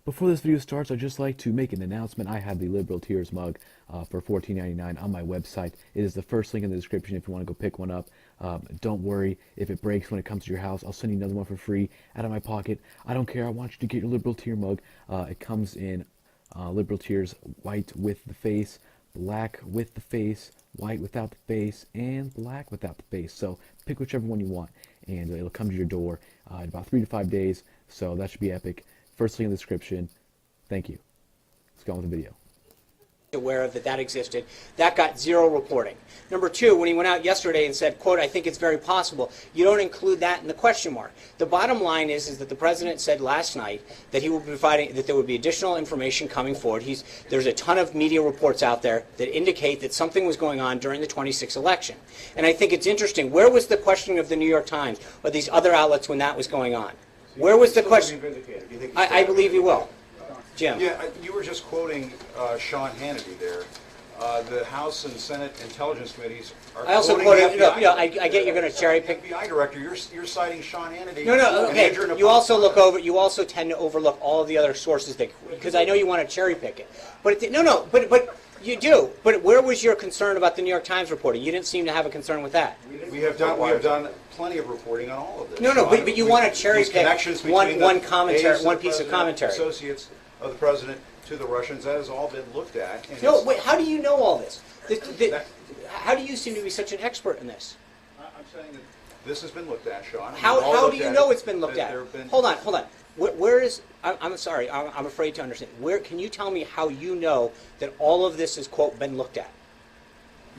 Before this video starts, I'd just like to make an announcement. I have the Liberal Tears mug for $14.99 on my website. It is the first link in the description if you want to go pick one up. Don't worry if it breaks when it comes to your house. I'll send you another one for free out of my pocket. I don't care. I want you to get your Liberal Tear mug. It comes in Liberal Tears white with the face, black with the face, white without the face, and black without the face. So pick whichever one you want, and it'll come to your door in about 3 to 5 days. So that should be epic. First link in the description. Thank you. Let's go on with the video. Aware of that existed. That got zero reporting. Number two, when he went out yesterday and said, quote, I think it's very possible, you don't include that in the question mark. The bottom line is that the president said last night that he would be providing, that there would be additional information coming forward. There's a ton of media reports out there that indicate that something was going on during the 26 election. And I think it's interesting. Where was the questioning of the New York Times or these other outlets when that was going on? Where was the question? I believe you will. Jim. Yeah, you were just quoting Sean Hannity there. The House and Senate Intelligence Committees are I also quoted, I get you're going to cherry pick. FBI director, you're citing Sean Hannity. No, okay. You also you also tend to overlook all of the other sources because I know you want to cherry pick it. But but you do. But where was your concern about the New York Times reporting? You didn't seem to have a concern with that. We have done plenty of reporting on all of this. No, but you want to cherry pick one commentary, one piece of commentary. Associates of the president to the Russians, that has all been looked at. And no, wait, how do you know all this? How do you seem to be such an expert in this? I'm saying that this has been looked at, Sean. How do you know it's been looked at? Hold on. Where is, I'm sorry, I'm afraid to understand. Where, can you tell me how you know that all of this is, quote, been looked at?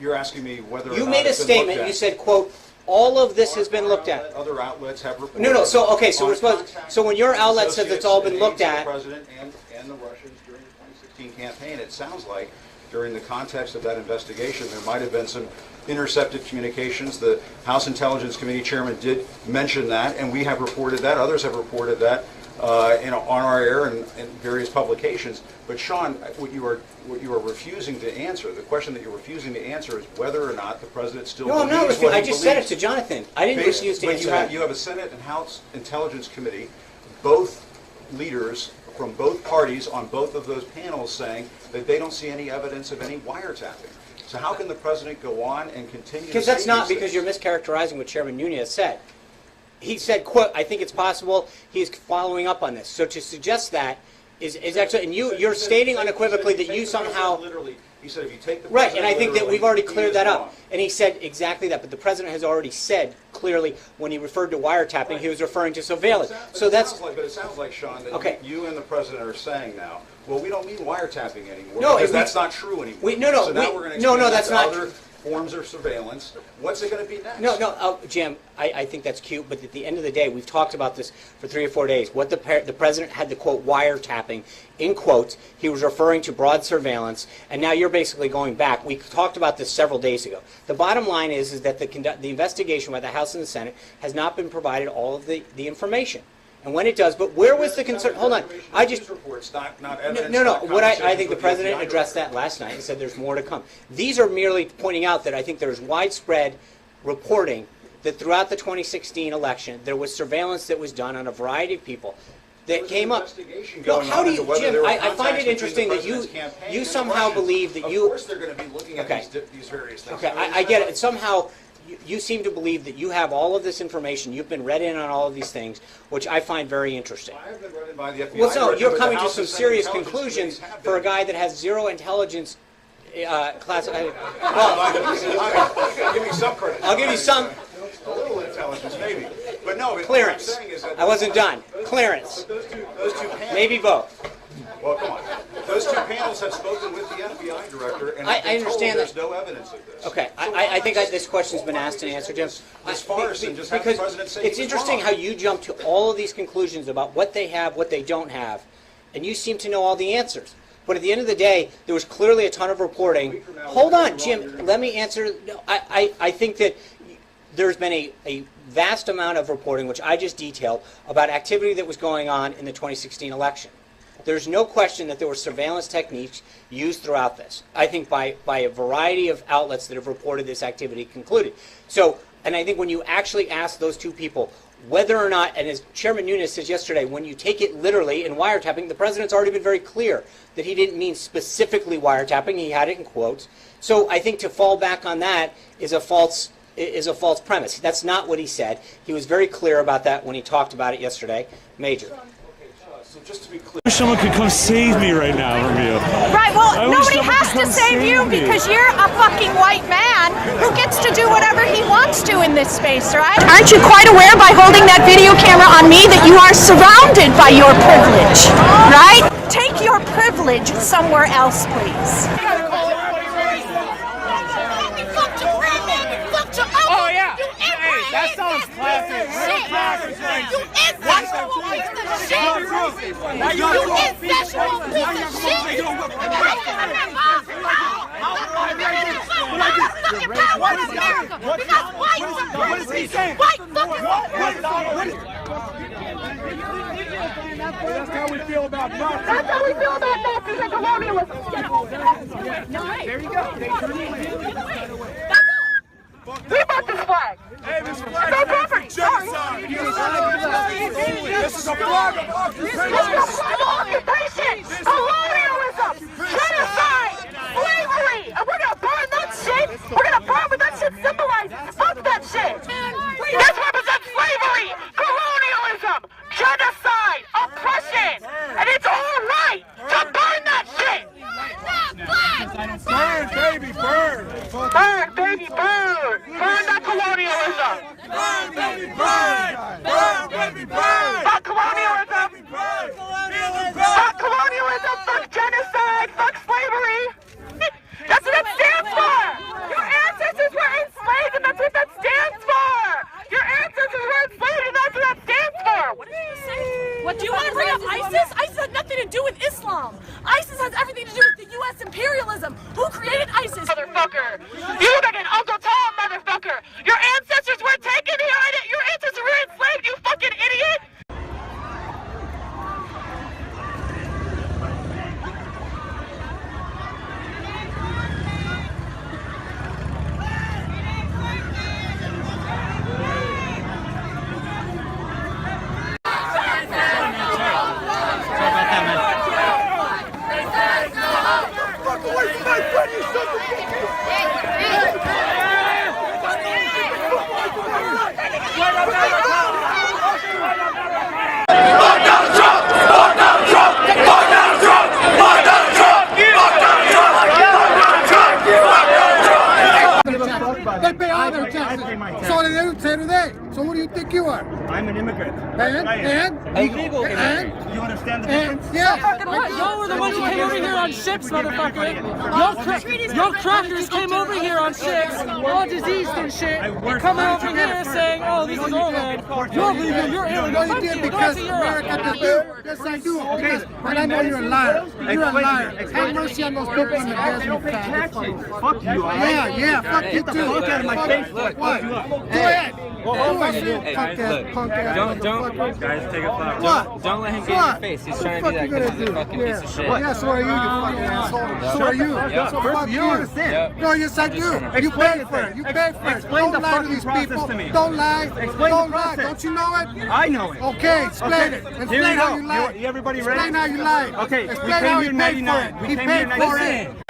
You're asking me whether you made a statement, you said, quote, all of this has been looked at. Other outlets have reported. No, so okay, so we're supposed. So when your outlet says it's all been looked at, the president and the Russians during the 2016 campaign, it sounds like during the context of that investigation, there might have been some intercepted communications. The House Intelligence Committee chairman did mention that, and we have reported that. Others have reported that on our air and in various publications. But Sean, what you are refusing to answer, the question that you're refusing to answer is whether or not the president still believes. No, I'm not refusing. I just said it to Jonathan. I didn't refuse to answer that. You have a Senate and House Intelligence Committee, both leaders from both parties on both of those panels saying that they don't see any evidence of any wiretapping. So how can the president go on and continue? Because that's not because you're mischaracterizing what Chairman Nunez said. He said, quote, I think it's possible he's following up on this. So to suggest that is actually, and you're stating unequivocally that you somehow... He said if you take the right, and I think that we've already cleared that up. And he said exactly that. But the president has already said clearly when he referred to wiretapping, he was referring to surveillance. But it sounds like, Sean, that you and the president are saying now, well, we don't mean wiretapping anymore. No, because that's not true anymore. So now we're going to that's not other forms of surveillance. What's it going to be next? Jim, I think that's cute, but at the end of the day, we've talked about this for 3 or 4 days. What the president had the quote wiretapping in quotes. He was referring to broad surveillance, and now you're basically going back. We talked about this several days ago. The bottom line is that the investigation by the House and the Senate has not been provided all of the information. And when it does, but where was the concern? Hold on, I just reports, not evidence. No. What I think the president addressed that last night and said there's more to come. These are merely pointing out that I think there's widespread reporting that throughout the 2016 election there was surveillance that was done on a variety of people that came up. No, how do you, Jim? I find it interesting that you somehow believe that you. Of course, they're going to be looking at these various things. Okay, I get it. Somehow. You seem to believe that you have all of this information. You've been read in on all of these things, which I find very interesting. I have been read in by the FBI. Well, so you're coming to some serious conclusions for a guy that has zero intelligence class. Give me some credit. I'll give you some. A little intelligence, maybe. But no, clearance. What I'm saying is that I wasn't done. Clearance. Those two panels. Maybe both. Well, come on. Those two panels have spoken with the FBI director, and I understand there's no evidence of this. Okay, I think this question's been asked and answered, Jim. As far as just have the president say it's interesting how you jump to all of these conclusions about what they have, what they don't have, and you seem to know all the answers. But at the end of the day, there was clearly a ton of reporting. Hold on, Jim. Let me answer. I think that there's been a vast amount of reporting, which I just detailed, about activity that was going on in the 2016 election. There's no question that there were surveillance techniques used throughout this. I think by a variety of outlets that have reported this activity concluded. So, and I think when you actually ask those two people, whether or not, and as Chairman Nunes says yesterday, when you take it literally in wiretapping, the president's already been very clear that he didn't mean specifically wiretapping. He had it in quotes. So I think to fall back on that is a false premise. That's not what he said. He was very clear about that when he talked about it yesterday. Major. So just to be clear, I wish someone could come save me right now from you. Right, well, nobody has to save you because you're a fucking white man who gets to do whatever he wants to in this space, right? Aren't you quite aware by holding that video camera on me that you are surrounded by your privilege, right? Take your privilege somewhere else, please. Oh yeah! Hey, that sounds classic. Real classic. You incestual piece of shit! You incestual piece of shit! What is America? Because white What is he saying? white fucking That's how we feel about Nazis. That's how we feel about Nazis and colonialism. There you go. We bought this flag. Hey, this It's our property. genocide. This is a flag of occupation. This is a flag of occupation, colonialism, genocide, slavery, and we're gonna burn that shit. We're gonna burn what that shit symbolizes. Fuck that shit. This represents slavery, colonialism, genocide, oppression, and it's all right to burn that shit. Burn, baby, burn. Burn, baby, burn. Burn that colonialism. Burn, baby, burn. Burn, baby, burn. Fuck colonialism. Burn. Fuck colonialism. Fuck genocide. Fuck slavery. That's what that stands for. Your ancestors were enslaved, and that's what that stands for. Your ancestors were enslaved, and that's what that stands for. What did you say? What, do you want to bring up ISIS? ISIS has nothing to do with Islam. ISIS has everything to do with the U.S. imperialism. Who created ISIS? Motherfucker. You look like an Uncle Tom, motherfucker. Your ancestors were taken here. Your ancestors were enslaved, you fucking idiot. They pay all their taxes. So they don't say today. So what do you think you are? I'm an immigrant. And? Illegal immigrant. And? You understand the difference? Yeah. Y'all were the ones who came over here on ships, motherfucker. Y'all crackers came over here on ships, all diseased and shit, and come over here saying, oh, this is our land. You're legal, you're alien. No, you did because America does do. Yes, I do. Because, and I know you're a liar. You're a liar. Have mercy on those people in the desert. Fuck you. Yeah, fuck you too. Look at my face. What? Go ahead. Don't guys, take a flower. Don't let him get in your face. He's trying to do that because he's a fucking piece of shit. Yeah, so are you, you fucking asshole. So are you. Yep. So fuck you. No, yes I do. You pay for it. You pay for it. Explain the Don't lie to fucking these process people. to me. Don't lie. Explain Don't the lie. process. Don't you know it? I know it. Okay, explain it. Here Explain we how go. you lied. Everybody ready? Explain how you lied. Okay, we Explain came how here he in paid for 99. it. We He came here paid in for 99. it.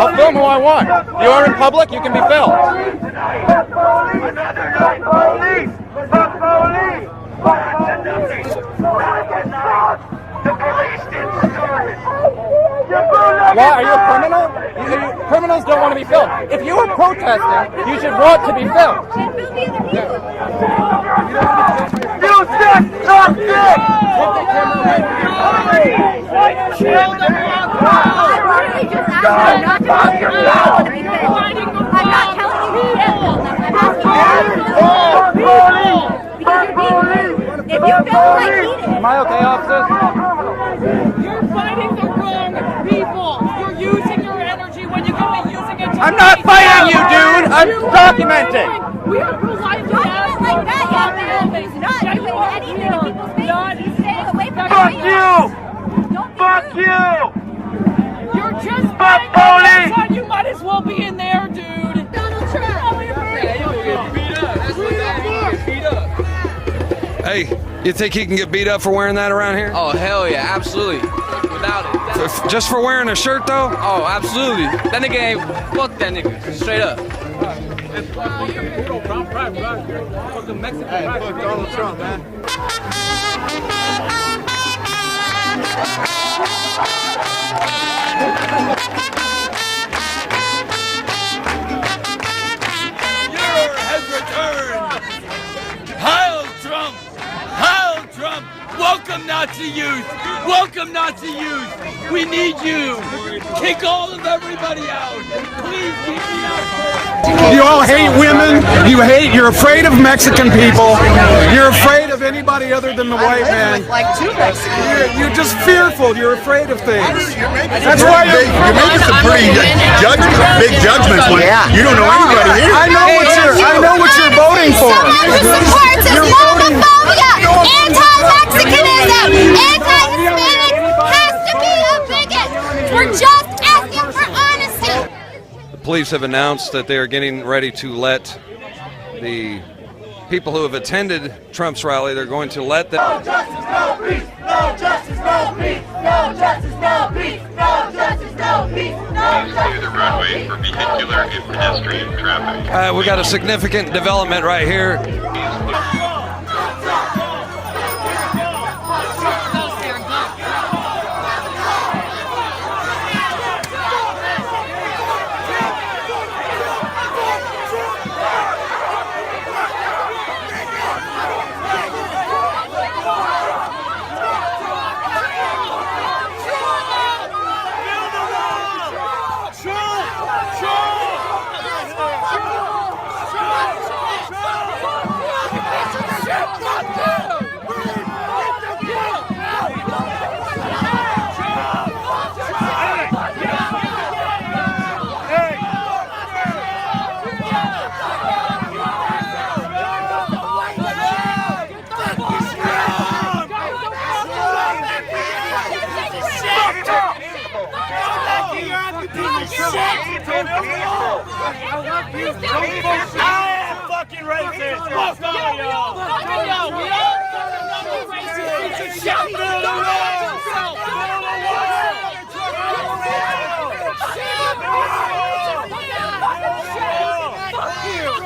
I'll film who I want. You are in public, you can be filmed. Why? Are you a criminal? Criminals don't want to be filmed. If you were protesting, you should want to be filmed. You said something! I'm not telling you shit. I'm if you feel like eating. Am I okay, officer? You're fighting the wrong people. You're using your energy when you could be using it to I'm not fighting you, dude. I'm documenting. We are politely asking like that, young man. He's not doing anything in people's faces. He's staying away from Fuck you! Fuck you! You're just fuck police! You might as well be in there, dude. Donald Trump. Hey, you think he can get beat up for wearing that around here? Oh, hell yeah, absolutely. Without it. Just for wearing a shirt, though? Oh, absolutely. That nigga ain't, fuck that nigga, straight up. Hey, fuck Donald Trump, man. Has returned. Heil Trump! Heil Trump! Welcome Nazi youth! Welcome Nazi youth! We need you! Kick all of everybody out! Please keep me out! You all hate women. You're afraid of Mexican people. You're afraid of anybody other than the white man. Like two Mexicans. You're just fearful. You're afraid of things. That's why you're making some pretty big judgments when you don't know anybody here. I know what you're voting for. Someone who supports Islamophobia, anti-Mexicanism, anti-Hispanic has to be a bigot. We're just asking for honesty. The police have announced that they are getting ready to let the people who have attended Trump's rally, they're going to let them. No justice, no peace! No justice, no peace! No justice, no peace! No justice, no peace! No justice, the runway for vehicular and pedestrian traffic. We got a significant development right here. I am fucking racist! Fuck all y'all! Fuck y'all! We all racist! Shout to the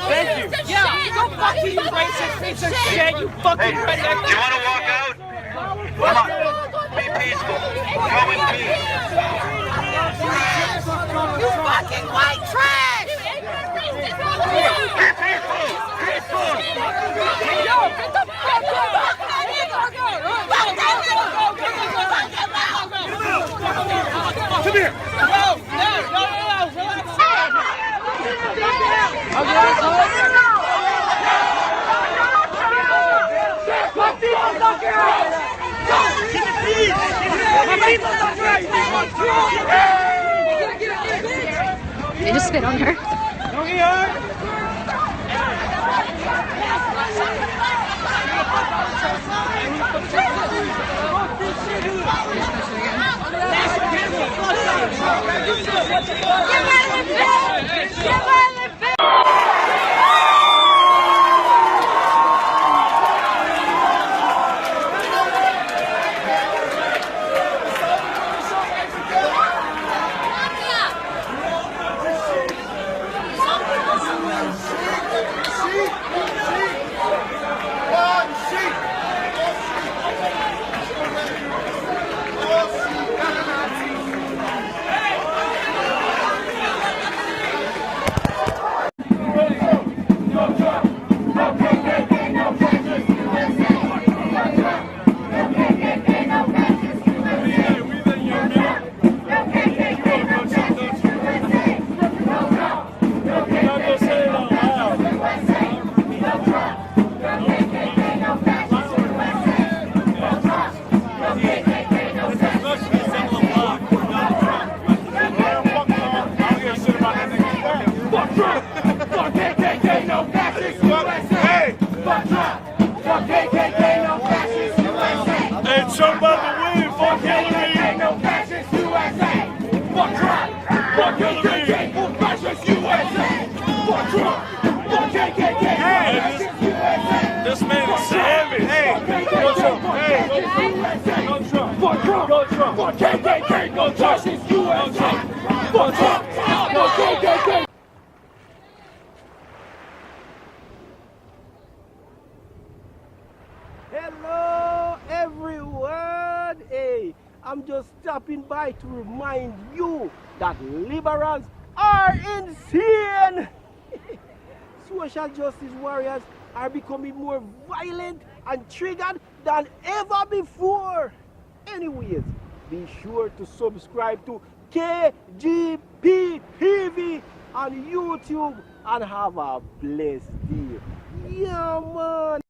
Thank you. Yeah, go fuck you, racist piece of shit, you fucking redneck. Do you want to walk out? Come on. Be peaceful. Go in peace. You fucking white trash! Be peaceful! Peaceful! Yo, get the fuck out! Come here! No, relax. They just spit on her. win for KKK, no fascist USA. Fuck Trump, fuck Hillary, fascist USA. Fuck Trump, fuck KKK, fascist USA. This man is savage. Hey, go Trump. Hey, go Trump. Fuck Trump, go Trump. Fuck KKK, go fascist USA. Fuck Trump, go KKK. Hello everyone! Hey, I'm just stopping by to remind you that liberals are insane! Social justice warriors are becoming more violent and triggered than ever before. Anyways, be sure to subscribe to KGP TV on YouTube and have a blessed day. Yeah, man!